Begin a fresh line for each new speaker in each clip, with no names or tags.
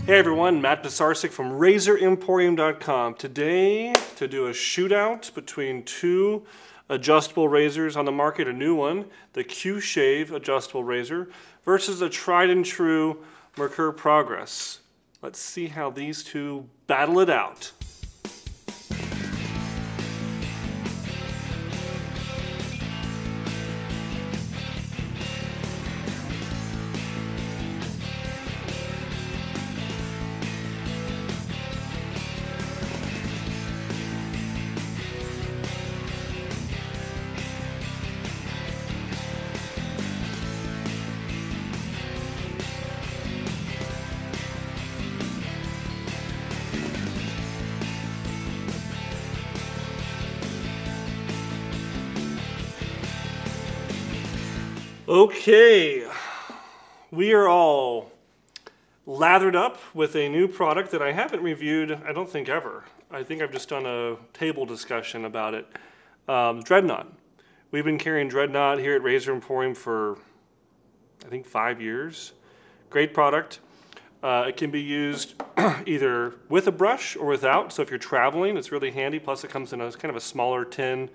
Hey everyone, Matt Pisarcik from RazorEmporium.com. Today, to do a shootout between two adjustable razors on the market, a new one, the QShave adjustable razor, versus a tried and true Merkur Progress. Let's see how these two battle it out. Okay, we are all lathered up with a new product that I haven't reviewed, I don't think ever. I think I've just done a table discussion about it. Dreadnought. We've been carrying Dreadnought here at Razor Emporium for, I think, 5 years. Great product. It can be used either with a brush or without, so if you're traveling, it's really handy. Plus it comes in a kind of a smaller tin.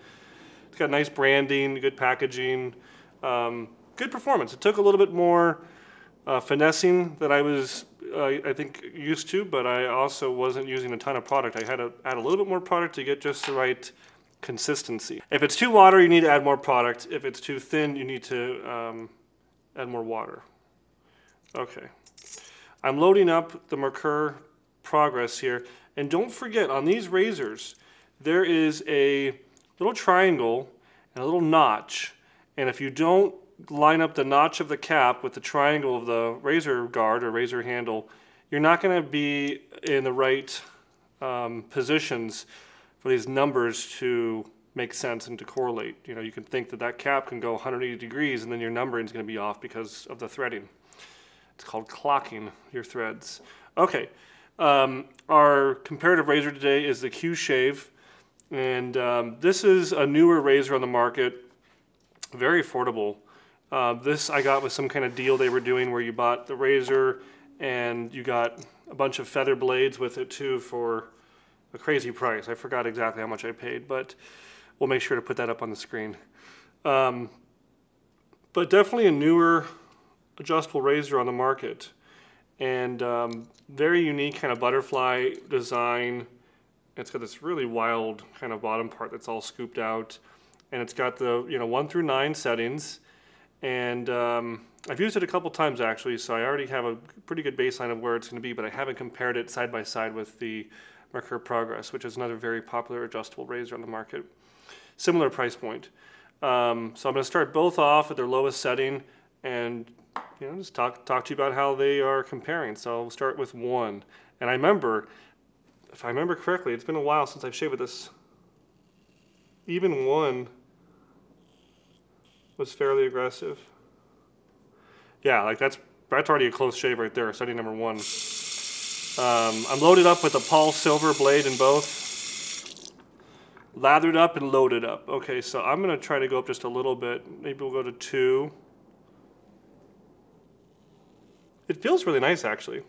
It's got nice branding, good packaging. Good performance. It took a little bit more finessing than I was, I think, used to, but I also wasn't using a ton of product. I had to add a little bit more product to get just the right consistency. If it's too watery, you need to add more product. If it's too thin, you need to add more water. Okay. I'm loading up the Merkur Progress here. And don't forget, on these razors, there is a little triangle and a little notch. And if you don't line up the notch of the cap with the triangle of the razor guard or razor handle, you're not going to be in the right positions for these numbers to make sense and to correlate. You know, you can think that that cap can go 180 degrees and then your numbering is going to be off because of the threading. It's called clocking your threads. Okay, our comparative razor today is the QShave, and this is a newer razor on the market. Very affordable. This I got with some kind of deal they were doing where you bought the razor and you got a bunch of feather blades with it too for a crazy price. I forgot exactly how much I paid, but we'll make sure to put that up on the screen. But definitely a newer adjustable razor on the market, and very unique kind of butterfly design. It's got this really wild kind of bottom part that's all scooped out. And it's got the 1 through 9 settings, and I've used it a couple times actually, so I already have a pretty good baseline of where it's going to be, but I haven't compared it side by side with the Merkur Progress, which is another very popular adjustable razor on the market. Similar price point. So I'm going to start both off at their lowest setting, and just talk to you about how they are comparing. So I'll start with 1, and I remember, if I remember correctly, it's been a while since I've shaved with this. Even 1 was fairly aggressive. Yeah, like that's already a close shave right there, setting number 1. I'm loaded up with a Paul Silver blade in both. Lathered up and loaded up. Okay, so I'm gonna try to go up just a little bit. Maybe we'll go to 2. It feels really nice actually.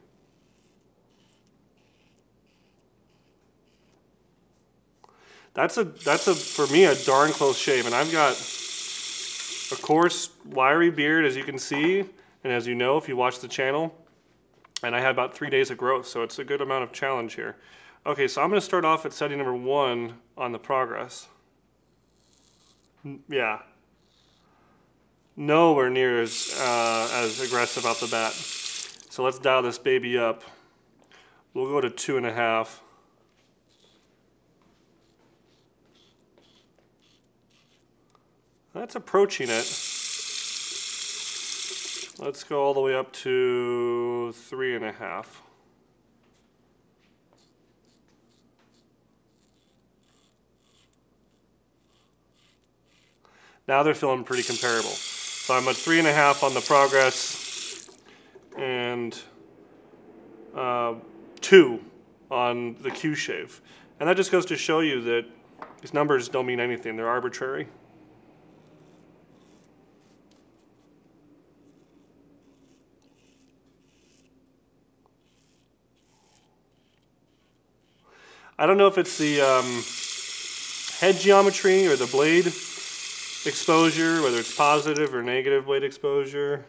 That's for me a darn close shave, and I've got a coarse, wiry beard, as you can see, and as you know if you watch the channel, and I had about 3 days of growth, so it's a good amount of challenge here. Okay, so I'm going to start off at setting number 1 on the Progress. Yeah, nowhere near as aggressive off the bat. So let's dial this baby up. We'll go to 2.5. That's approaching it. Let's go all the way up to 3.5. Now they're feeling pretty comparable. So I'm at 3.5 on the Progress and 2 on the QShave. And that just goes to show you that these numbers don't mean anything. They're arbitrary. I don't know if it's the head geometry or the blade exposure, whether it's positive or negative blade exposure.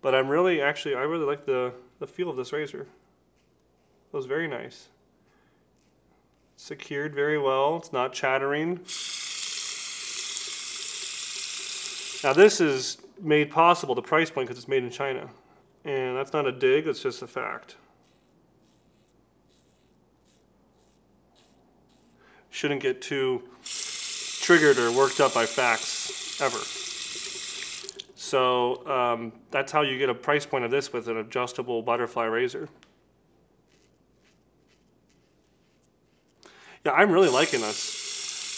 But I really like the feel of this razor. It was very nice. Secured very well. It's not chattering. Now this is made possible, the price point, because it's made in China. And that's not a dig, that's just a fact. Shouldn't get too triggered or worked up by facts, ever. So that's how you get a price point of this with an adjustable butterfly razor. Yeah, I'm really liking this.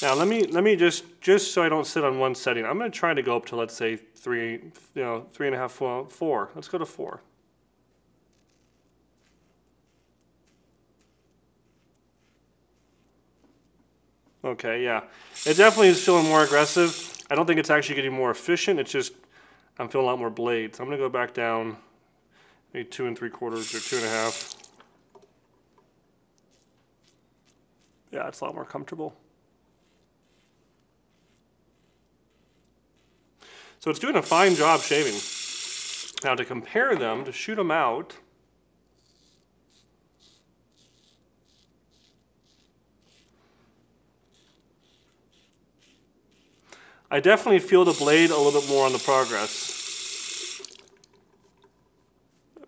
Now let me just so I don't sit on one setting, I'm going to try to go up to, let's say, 3.5, 4. Let's go to 4. Okay, yeah. It definitely is feeling more aggressive. I don't think it's actually getting more efficient. It's just I'm feeling a lot more blade. So I'm going to go back down maybe 2 3/4 or 2.5. Yeah, it's a lot more comfortable. So it's doing a fine job shaving. Now to compare them, to shoot them out, I definitely feel the blade a little bit more on the Progress.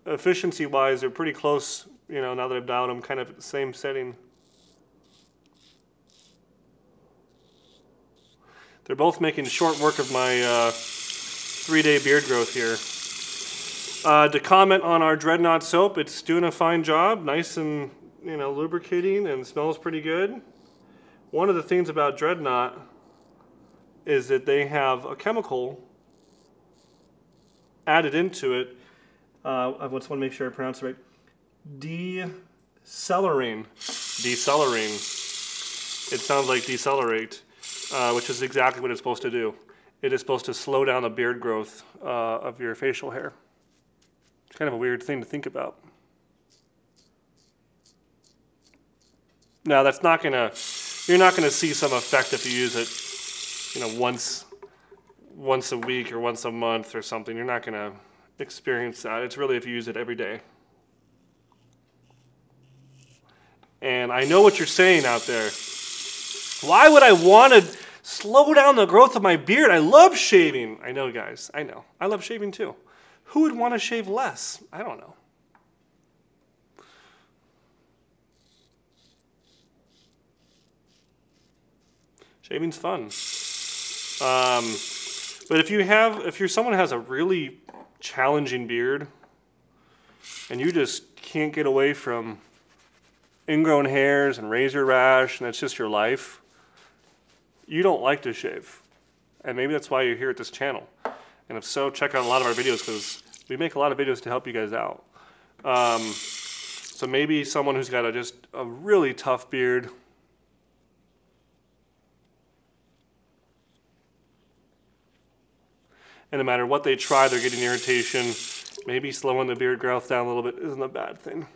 Efficiency-wise, they're pretty close, you know, now that I've dialed them kind of at the same setting. They're both making short work of my 3-day beard growth here. To comment on our Dreadnought soap, it's doing a fine job, nice and, you know, lubricating, and smells pretty good. One of the things about Dreadnought is that they have a chemical added into it. I just want to make sure I pronounce it right. Decelerine. Decelerine. It sounds like decelerate, which is exactly what it's supposed to do. It is supposed to slow down the beard growth of your facial hair. It's kind of a weird thing to think about. Now that's not gonna, you're not gonna see some effect if you use it, you know, once a week or once a month or something. You're not gonna experience that. It's really if you use it every day. And I know what you're saying out there. Why would I want to slow down the growth of my beard? I love shaving. I know, guys. I know. I love shaving too. Who would want to shave less? I don't know. Shaving's fun. But if you're someone who has a really challenging beard and you just can't get away from ingrown hairs and razor rash and that's just your life, you don't like to shave. And maybe that's why you're here at this channel. And if so, check out a lot of our videos because we make a lot of videos to help you guys out. So maybe someone who's got just a really tough beard, and no matter what they try, they're getting irritation. Maybe slowing the beard growth down a little bit isn't a bad thing.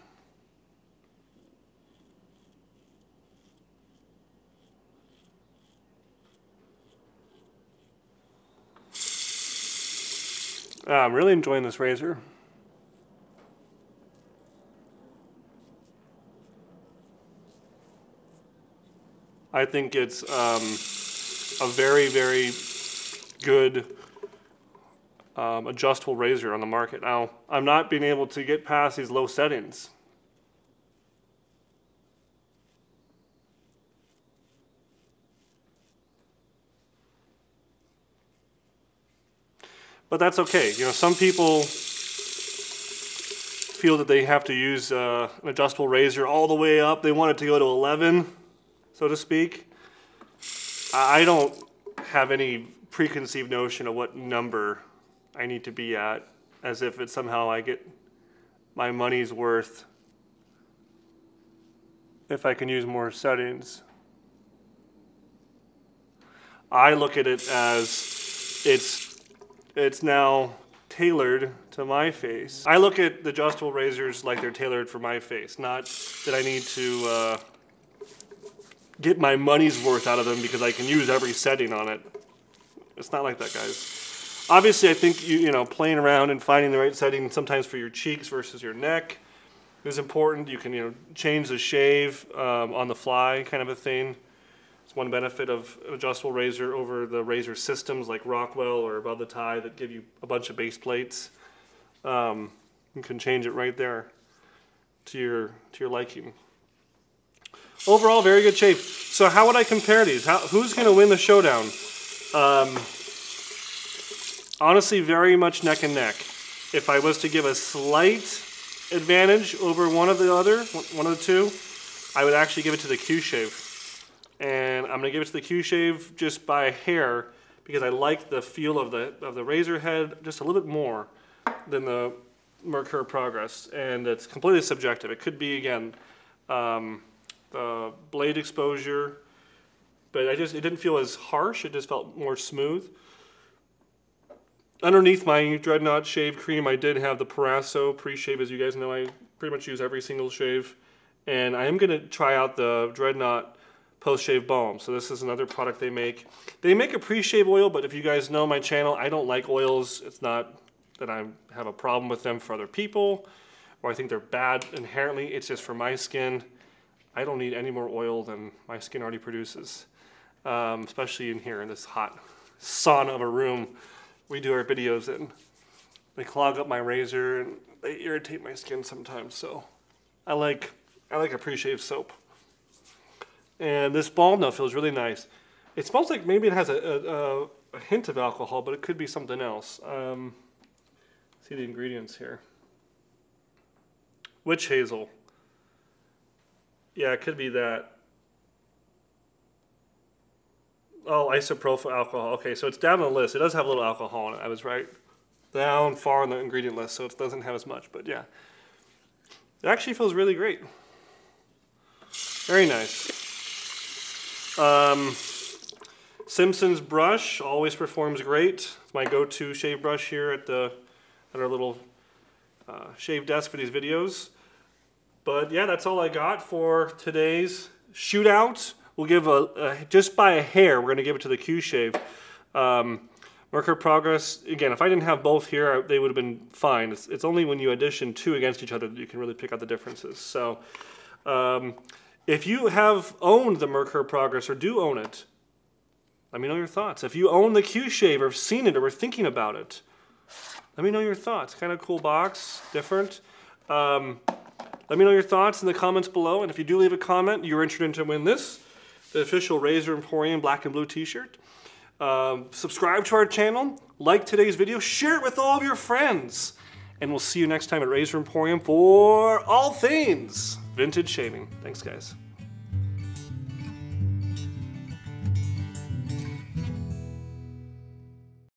I'm really enjoying this razor. I think it's a very, very good adjustable razor on the market. Now, I'm not being able to get past these low settings. But that's okay. You know, some people feel that they have to use an adjustable razor all the way up. They want it to go to 11, so to speak. I don't have any preconceived notion of what number I need to be at, as if it's somehow I get my money's worth if I can use more settings. I look at it as it's now tailored to my face. I look at the adjustable razors like they're tailored for my face, not that I need to get my money's worth out of them because I can use every setting on it. It's not like that, guys. Obviously, I think you know, playing around and finding the right setting sometimes for your cheeks versus your neck is important. You can, you know, change the shave on the fly, kind of a thing. It's one benefit of an adjustable razor over the razor systems like Rockwell or Above the Tie that give you a bunch of base plates. You can change it right there to your liking. Overall, very good shape. So how would I compare these? Who's going to win the showdown? Honestly, very much neck and neck. If I was to give a slight advantage over one of the two, I would actually give it to the QShave. And I'm going to give it to the QShave just by a hair because I like the feel of the razor head just a little bit more than the Merkur Progress. And it's completely subjective. It could be, again, the blade exposure, but it didn't feel as harsh. It just felt more smooth. Underneath my Dreadnought shave cream, I did have the Pisarcik pre-shave. As you guys know, I pretty much use every single shave. And I am going to try out the Dreadnought post-shave balm. So this is another product they make. They make a pre-shave oil, but if you guys know my channel, I don't like oils. It's not that I have a problem with them for other people, or I think they're bad inherently. It's just for my skin. I don't need any more oil than my skin already produces, especially in here in this hot sauna of a room we do our videos in. They clog up my razor and they irritate my skin sometimes, so I like a pre-shave soap. And this balm though feels really nice. It smells like maybe it has a hint of alcohol, but it could be something else. See the ingredients here. Witch hazel. Yeah, it could be that. Oh, isopropyl alcohol. Okay, so it's down on the list. It does have a little alcohol in it. I was right. Down far on the ingredient list, so it doesn't have as much, but yeah. It actually feels really great. Very nice. Simpson's brush always performs great. It's my go-to shave brush here at our little shave desk for these videos. But yeah, that's all I got for today's shootout. We'll give just by a hair, we're going to give it to the QShave. Merkur Progress, again, if I didn't have both here, they would have been fine. It's only when you addition two against each other that you can really pick out the differences. So if you have owned the Merkur Progress or do own it, let me know your thoughts. If you own the QShave or have seen it or were thinking about it, let me know your thoughts. Kind of cool box, different. Let me know your thoughts in the comments below. And if you do leave a comment, you're interested to win this, the official Razor Emporium black and blue t-shirt. Subscribe to our channel, like today's video, share it with all of your friends. And we'll see you next time at Razor Emporium for all things vintage shaving. Thanks, guys.